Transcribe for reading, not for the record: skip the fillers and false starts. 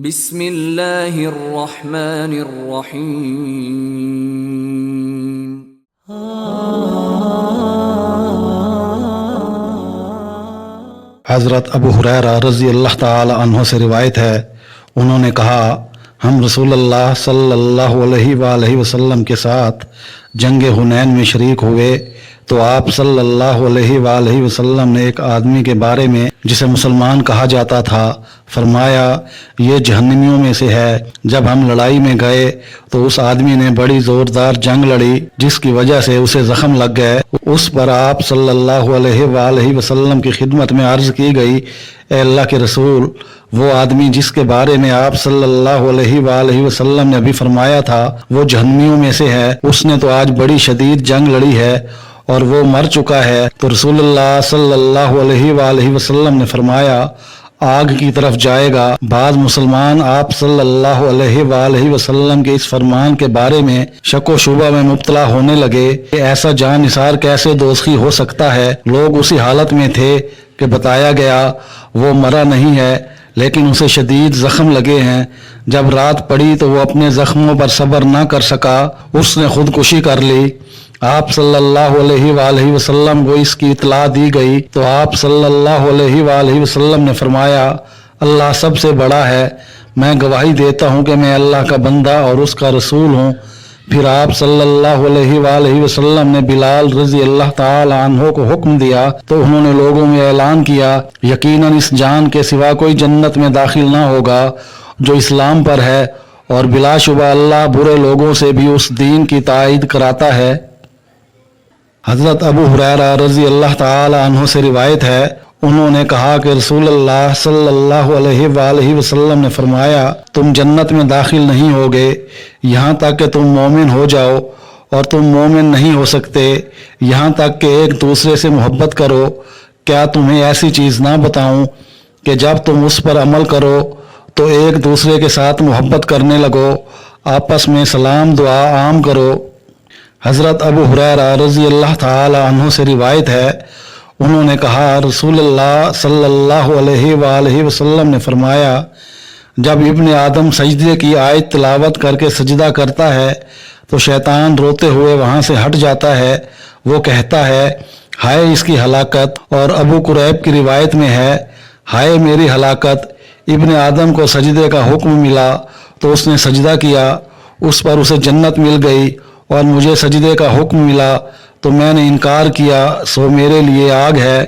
بسم اللہ الرحمن الرحیم۔ حضرت ابو ہریرہ رضی اللہ تعالی عنہ سے روایت ہے، انہوں نے کہا ہم رسول اللہ صلی اللہ علیہ وآلہ وسلم کے ساتھ جنگ حنین میں شریک ہوئے تو آپ صلی اللہ علیہ وآلہ وسلم نے ایک آدمی کے بارے میں جسے مسلمان کہا جاتا تھا فرمایا یہ جہنمیوں میں سے ہے۔ جب ہم لڑائی میں گئے تو اس آدمی نے بڑی زوردار جنگ لڑی جس کی وجہ سے اسے زخم لگ گئے۔ اس پر آپ صلی اللہ علیہ وآلہ وسلم کی خدمت میں عرض کی گئی، اے اللہ کے رسول، وہ آدمی جس کے بارے میں آپ صلی اللہ علیہ وآلہ وسلم نے ابھی فرمایا تھا وہ جہنمیوں میں سے ہے، اس نے تو آج بڑی شدید جنگ لڑی ہے اور وہ مر چکا ہے۔ تو رسول اللہ صلی اللہ علیہ وآلہ وسلم نے فرمایا آگ کی طرف جائے گا۔ بعض مسلمان آپ صلی اللہ علیہ وآلہ وسلم کے اس فرمان کے بارے میں شک و شبہ میں مبتلا ہونے لگے کہ ایسا جان نثار کیسے دوزخی ہو سکتا ہے۔ لوگ اسی حالت میں تھے کہ بتایا گیا وہ مرا نہیں ہے لیکن اسے شدید زخم لگے ہیں۔ جب رات پڑی تو وہ اپنے زخموں پر صبر نہ کر سکا، اس نے خودکشی کر لی۔ آپ صلی اللہ علیہ وآلہ وسلم کو اس کی اطلاع دی گئی تو آپ صلی اللہ علیہ وآلہ وسلم نے فرمایا اللہ سب سے بڑا ہے، میں گواہی دیتا ہوں کہ میں اللہ کا بندہ اور اس کا رسول ہوں۔ پھر آپ صلی اللہ علیہ وآلہ وسلم نے بلال رضی اللہ تعالی عنہ کو حکم دیا تو انہوں نے لوگوں میں اعلان کیا یقیناً اس جان کے سوا کوئی جنت میں داخل نہ ہوگا جو اسلام پر ہے، اور بلا شبہ اللہ برے لوگوں سے بھی اس دین کی تائید کراتا ہے۔ حضرت ابو ہریرہ رضی اللہ تعالی عنہ سے روایت ہے، انہوں نے کہا کہ رسول اللہ صلی اللہ علیہ وآلہ وسلم نے فرمایا تم جنت میں داخل نہیں ہوگے یہاں تک کہ تم مومن ہو جاؤ، اور تم مومن نہیں ہو سکتے یہاں تک کہ ایک دوسرے سے محبت کرو۔ کیا تمہیں ایسی چیز نہ بتاؤں کہ جب تم اس پر عمل کرو تو ایک دوسرے کے ساتھ محبت کرنے لگو، آپس میں سلام دعا عام کرو۔ حضرت ابو ہریرہ رضی اللہ تعالی عنہ سے روایت ہے، انہوں نے کہا رسول اللہ صلی اللہ علیہ وآلہ وسلم نے فرمایا جب ابن آدم سجدے کی آیت تلاوت کر کے سجدہ کرتا ہے تو شیطان روتے ہوئے وہاں سے ہٹ جاتا ہے، وہ کہتا ہے ہائے اس کی ہلاکت۔ اور ابو قریب کی روایت میں ہے ہائے میری ہلاکت، ابن آدم کو سجدے کا حکم ملا تو اس نے سجدہ کیا، اس پر اسے جنت مل گئی، اور مجھے سجدے کا حکم ملا تو میں نے انکار کیا سو میرے لیے آگ ہے۔